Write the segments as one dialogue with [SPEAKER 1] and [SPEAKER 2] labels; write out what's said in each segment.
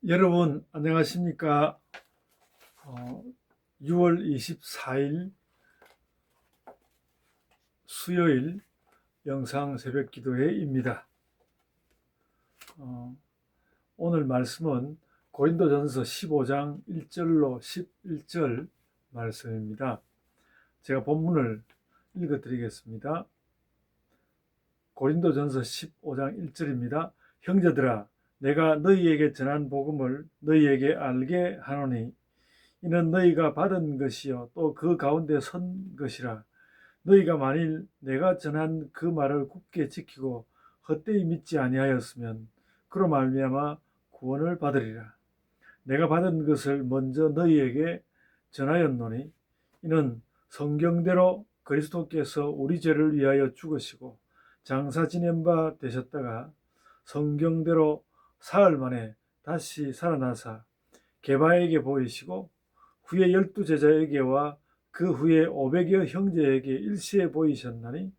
[SPEAKER 1] 여러분 안녕하십니까? 6월 24일 수요일 영상 새벽 기도회입니다. 오늘 말씀은 고린도전서 15장 1절로 11절 말씀입니다. 제가 본문을 읽어드리겠습니다. 고린도전서 15장 1절입니다. 형제들아, 내가 너희에게 전한 복음을 너희에게 알게 하노니 이는 너희가 받은 것이요 또 그 가운데 선 것이라. 너희가 만일 내가 전한 그 말을 굳게 지키고 헛되이 믿지 아니하였으면 그로 말미암아 구원을 받으리라. 내가 받은 것을 먼저 너희에게 전하였노니 이는 성경대로 그리스도께서 우리 죄를 위하여 죽으시고 장사 지낸 바 되셨다가 성경대로 사흘 만에 다시 살아나사 게바에게 보이시고 후에 12제자에게와 그 후에 500여 형제에게 일시에 보이셨나니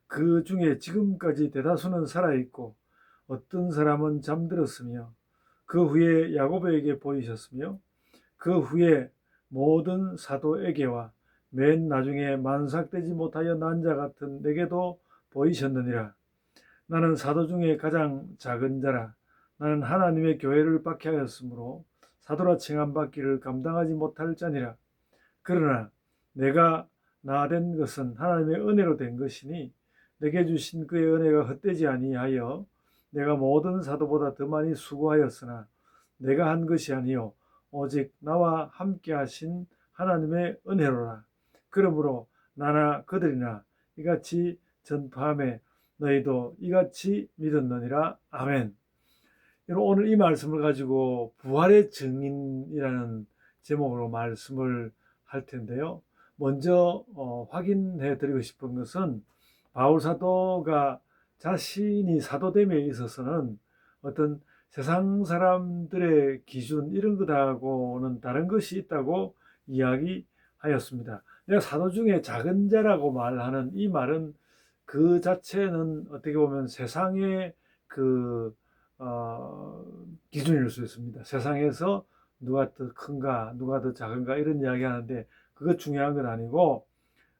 [SPEAKER 1] 그 중에 지금까지 대다수는 살아있고 어떤 사람은 잠들었으며 그 후에 야고보에게 보이셨으며 그 후에 모든 사도에게와 맨 나중에 만삭되지 못하여 난 자 같은 내게도 보이셨느니라. 나는 사도 중에 가장 작은 자라. 나는 하나님의 교회를 박해하였으므로 사도라 칭함받기를 감당하지 못할 자니라. 그러나 내가 나된 것은 하나님의 은혜로 된 것이니 내게 주신 그의 은혜가 헛되지 아니하여 내가 모든 사도보다 더 많이 수고하였으나 내가 한 것이 아니요 오직 나와 함께 하신 하나님의 은혜로라. 그러므로 나나 그들이나 이같이 전파하며 너희도 이같이 믿었느니라. 아멘. 오늘 이 말씀을 가지고 부활의 증인이라는 제목으로 말씀을 할 텐데요. 먼저 확인해 드리고 싶은 것은 바울 사도가 자신이 사도됨에 있어서는 어떤 세상 사람들의 기준 이런 것하고는 다른 것이 있다고 이야기하였습니다. 내가 사도 중에 작은 자라고 말하는 이 말은 그 자체는 어떻게 보면 세상의 그 기준일 수 있습니다. 세상에서 누가 더 큰가, 누가 더 작은가 이런 이야기 하는데 그것 중요한 건 아니고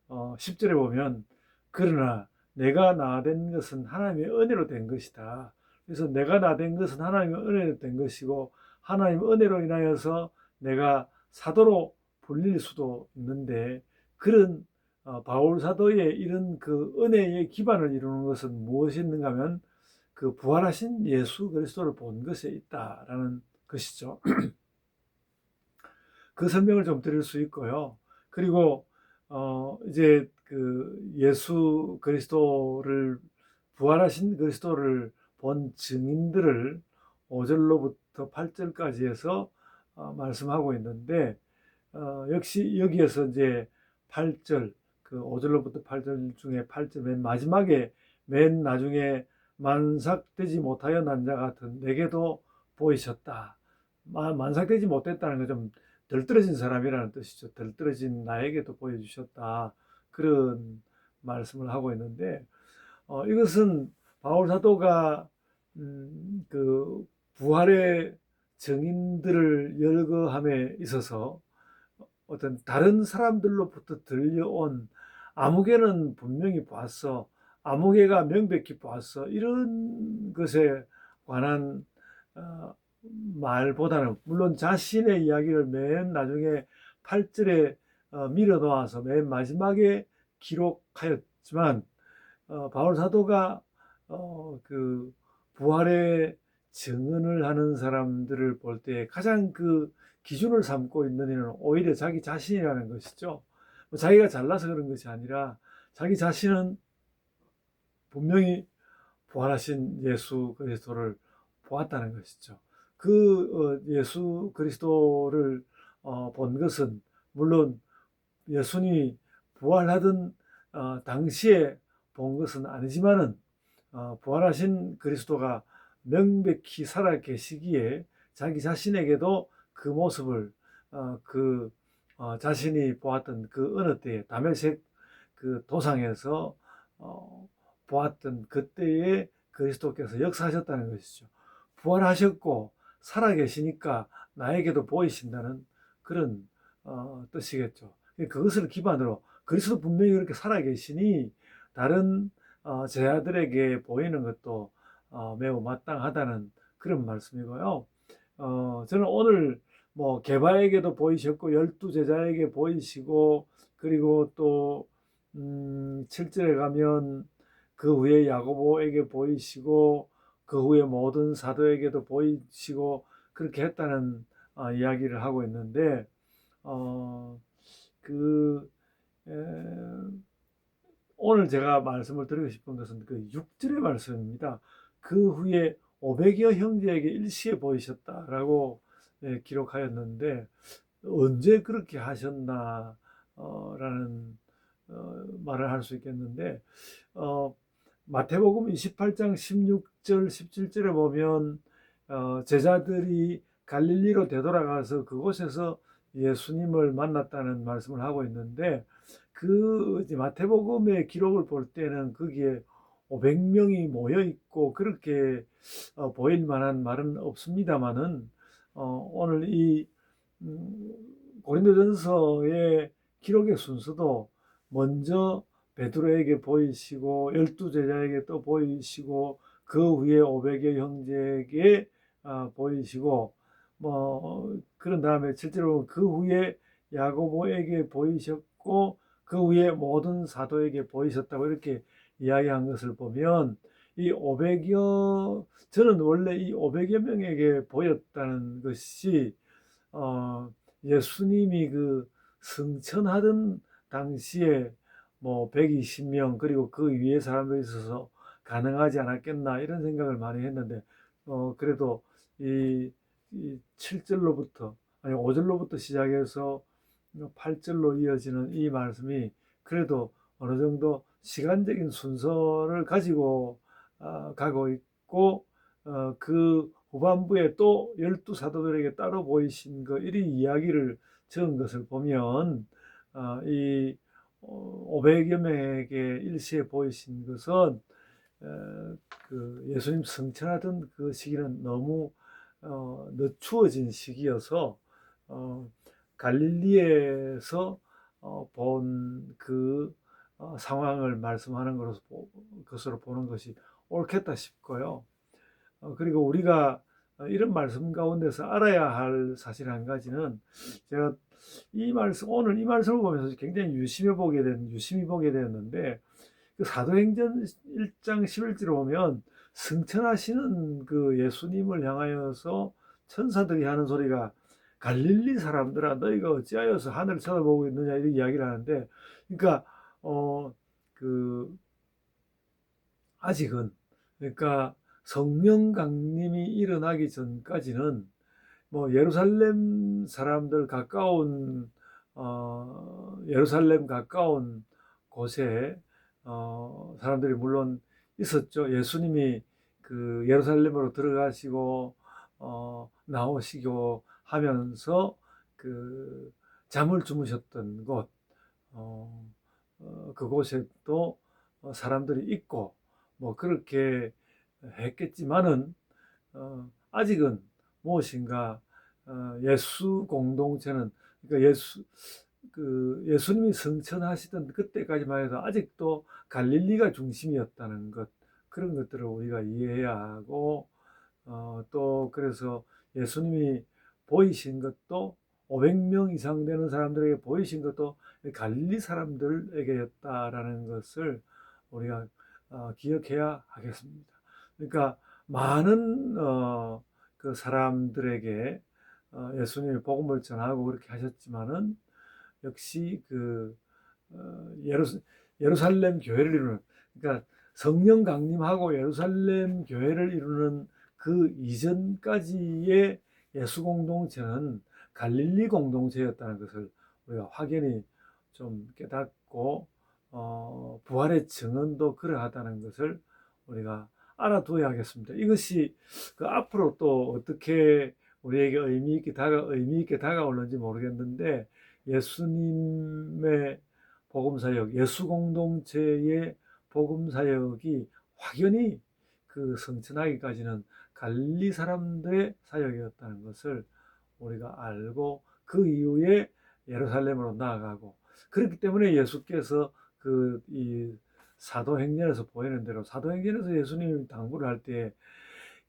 [SPEAKER 1] 10절에 보면 그러나 내가 나된 것은 하나님의 은혜로 된 것이다. 그래서 내가 나된 것은 하나님의 은혜로 된 것이고 하나님의 은혜로 인하여서 내가 사도로 불릴 수도 있는데 그런 바울 사도의 이런 그 은혜의 기반을 이루는 것은 무엇이 있는가 하면 그 부활하신 예수 그리스도를 본 것에 있다라는 것이죠. 그 설명을 좀 드릴 수 있고요. 그리고 이제 그 예수 그리스도를 부활하신 그리스도를 본 증인들을 5절로부터 8절까지 해서 말씀하고 있는데 역시 여기에서 이제 8절 그 5절로부터 8절 중에 8절 맨 마지막에 맨 나중에 만삭되지 못하여 난 자 같은 내게도 보이셨다. 만삭되지 못했다는 건 좀 덜 떨어진 사람이라는 뜻이죠. 덜 떨어진 나에게도 보여주셨다. 그런 말씀을 하고 있는데 이것은 바울 사도가 그 부활의 증인들을 열거함에 있어서 어떤 다른 사람들로부터 들려온 아무개는 분명히 보았어. 아무개가 명백히 보았어. 이런 것에 관한 말보다는 물론 자신의 이야기를 맨 나중에 8절에 밀어 놓아서 맨 마지막에 기록하였지만 바울 사도가 그 부활의 증언을 하는 사람들을 볼 때 가장 그 기준을 삼고 있는 이는 오히려 자기 자신이라는 것이죠. 자기가 잘나서 그런 것이 아니라 자기 자신은 분명히 부활하신 예수 그리스도를 보았다는 것이죠. 그 예수 그리스도를 본 것은 물론 예수님이 부활하던 당시에 본 것은 아니지만은 부활하신 그리스도가 명백히 살아 계시기에 자기 자신에게도 그 모습을 자신이 보았던 그 어느 때에 다메섹 그 도상에서 보았던 그때에 그리스도께서 역사하셨다는 것이죠. 부활하셨고 살아계시니까 나에게도 보이신다는 그런 뜻이겠죠. 그것을 기반으로 그리스도 분명히 그렇게 살아계시니 다른 제자들에게 보이는 것도 매우 마땅하다는 그런 말씀이고요. 저는 오늘 뭐 게바에게도 보이셨고 12제자에게 보이시고 그리고 또 7절에 가면 그 후에 야고보에게 보이시고 그 후에 모든 사도에게도 보이시고 그렇게 했다는 이야기를 하고 있는데 어, 그 에, 오늘 제가 말씀을 드리고 싶은 것은 그 6절의 말씀입니다. 그 후에 500여 형제에게 일시에 보이셨다라고 기록하였는데 언제 그렇게 하셨나 라는 말을 할 수 있겠는데 마태복음 28장 16절 17절에 보면 제자들이 갈릴리로 되돌아가서 그곳에서 예수님을 만났다는 말씀을 하고 있는데 그 마태복음의 기록을 볼 때는 거기에 500명이 모여 있고 그렇게 보일 만한 말은 없습니다만은 오늘 이 고린도전서의 기록의 순서도 먼저 베드로에게 보이시고 12제자에게 또 보이시고 그 후에 500여 형제에게 보이시고 뭐 그런 다음에 실제로 그 후에 야고보에게 보이셨고 그 후에 모든 사도에게 보이셨다고 이렇게 이야기한 것을 보면 이 500여 저는 원래 이 500여 명에게 보였다는 것이 예수님이 그 승천하던 당시에 뭐 120명 그리고 그 위에 사람들이 있어서 가능하지 않았겠나 이런 생각을 많이 했는데 그래도 이 7절로부터 아니 5절로부터 시작해서 8절로 이어지는 이 말씀이 그래도 어느 정도 시간적인 순서를 가지고 가고 있고 그 후반부에 또 12사도들에게 따로 보이신 그 이리 이야기를 적은 것을 보면 이 500여 명에게 일시에 보이신 것은 그 예수님 승천하던 그 시기는 너무 늦추어진 시기여서 갈릴리에서 본 그 상황을 말씀하는 것으로 보는 것이 옳겠다 싶고요. 그리고 우리가 이런 말씀 가운데서 알아야 할 사실 한 가지는 제가 오늘 이 말씀을 보면서 굉장히 유심히 보게 되었는데 그 사도행전 1장 11절에 보면 승천하시는 그 예수님을 향하여서 천사들이 하는 소리가 갈릴리 사람들아 너희가 어찌하여서 하늘을 쳐다보고 있느냐 이런 이야기를 하는데 그러니까 그 아직은 그러니까 성령 강림이 일어나기 전까지는 뭐 예루살렘 사람들 가까운 예루살렘 가까운 곳에 사람들이 물론 있었죠. 예수님이 그 예루살렘으로 들어가시고 나오시고 하면서 그 잠을 주무셨던 곳 그곳에 또 사람들이 있고 뭐 그렇게 했겠지만은 아직은 무엇인가 예수 공동체는 그러니까 예수님이 승천하시던 그때까지만 해도 아직도 갈릴리가 중심이었다는 것 그런 것들을 우리가 이해해야 하고 또 그래서 예수님이 보이신 것도 500명 이상 되는 사람들에게 보이신 것도 갈릴리 사람들에게였다라는 것을 우리가 기억해야 하겠습니다. 그러니까 많은 그 사람들에게 예수님의 복음을 전하고 그렇게 하셨지만은 역시 그 예루살렘 교회를 이루는 그러니까 성령 강림하고 예루살렘 교회를 이루는 그 이전까지의 예수 공동체는 갈릴리 공동체였다는 것을 우리가 확연히 좀 깨닫고 부활의 증언도 그러하다는 것을 우리가 알아둬야 하겠습니다. 이것이 그 앞으로 또 어떻게 우리에게 의미 있게 다가올는지 모르겠는데 예수님의 복음 사역, 예수 공동체의 복음 사역이 확연히 그 성천하기까지는 갈릴리 사람들의 사역이었다는 것을 우리가 알고 그 이후에 예루살렘으로 나아가고, 그렇기 때문에 예수께서 이 사도행전에서 보이는 대로, 사도행전에서 예수님이 당부를 할 때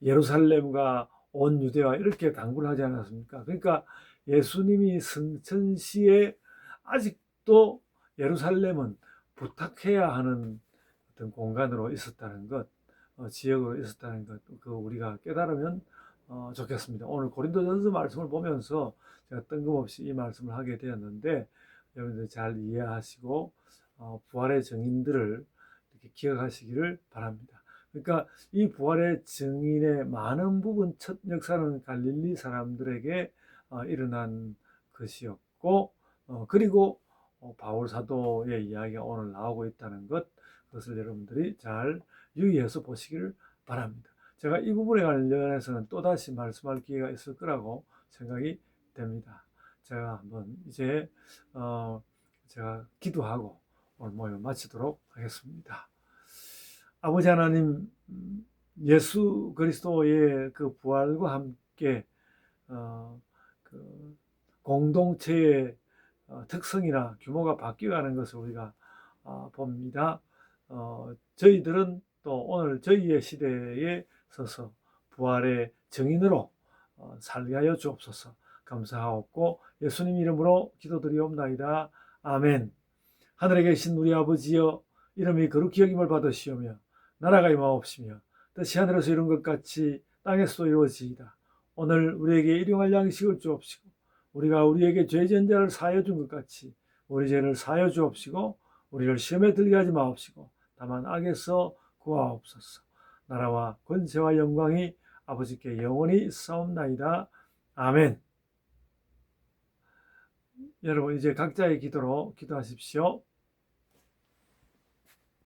[SPEAKER 1] 예루살렘과 온 유대와 이렇게 당부를 하지 않았습니까? 그러니까 예수님이 승천시에 아직도 예루살렘은 부탁해야 하는 어떤 공간으로 있었다는 것, 지역으로 있었다는 것, 우리가 깨달으면 좋겠습니다. 오늘 고린도전서 말씀을 보면서 제가 뜬금없이 이 말씀을 하게 되었는데, 여러분들 잘 이해하시고 부활의 증인들을 이렇게 기억하시기를 바랍니다. 그러니까 이 부활의 증인의 많은 부분 첫 역사는 갈릴리 사람들에게 일어난 것이었고, 그리고 바울 사도의 이야기가 오늘 나오고 있다는 것, 그것을 여러분들이 잘 유의해서 보시기를 바랍니다. 제가 이 부분에 관련해서는 또다시 말씀할 기회가 있을 거라고 생각이 됩니다. 제가 한번 이제 제가 기도하고 오늘 모임을 마치도록 하겠습니다. 아버지 하나님, 예수 그리스도의 그 부활과 함께 그 공동체의 특성이나 규모가 바뀌어가는 것을 우리가 봅니다. 저희들은 또 오늘 저희의 시대에 서서 부활의 증인으로 살게 하여 주옵소서. 감사하옵고 예수님 이름으로 기도드리옵나이다. 아멘. 하늘에 계신 우리 아버지여, 이름이 거룩히 여김을 받으시오며 나라가 임하옵시며 뜻이 하늘에서 이룬 것 같이 땅에서도 이루어지이다. 오늘 우리에게 일용할 양식을 주옵시고 우리가 우리에게 죄 지은 자를 사하여 준 것 같이 우리 죄를 사하여 주옵시고 우리를 시험에 들게 하지 마옵시고 다만 악에서 구하옵소서. 나라와 권세와 영광이 아버지께 영원히 있사옵나이다. 아멘. 여러분 이제 각자의 기도로 기도하십시오.